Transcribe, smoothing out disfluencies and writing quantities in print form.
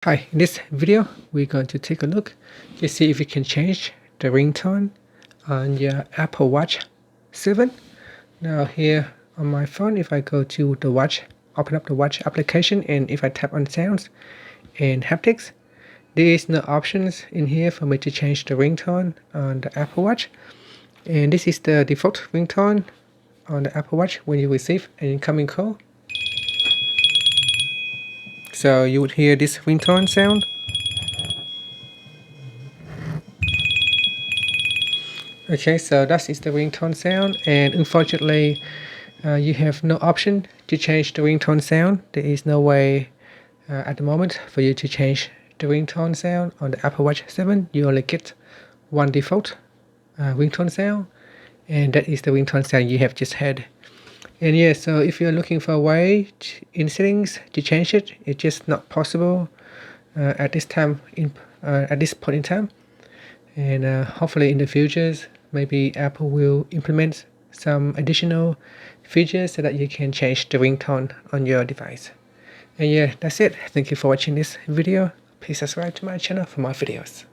Hi, in this video we're going to take a look to see if we can change the ringtone on your Apple Watch 7. Now here on my phone, if I go to the watch, open up the watch application, and if I tap on sounds and haptics, there is no options in here for me to change the ringtone on the Apple Watch. And this is the default ringtone on the Apple Watch when you receive an incoming call. So you would hear this ringtone sound. Okay, so that is the ringtone sound, and unfortunately you have no option to change the ringtone sound. There is no way at the moment for you to change the ringtone sound on the Apple Watch 7. You only get one default ringtone sound, and that is the ringtone sound you have just had. And yeah, so if you're looking for a way in settings to change it, it's just not possible at this point in time. And hopefully in the future, maybe Apple will implement some additional features so that you can change the ringtone on your device. And yeah, that's it. Thank you for watching this video. Please subscribe to my channel for more videos.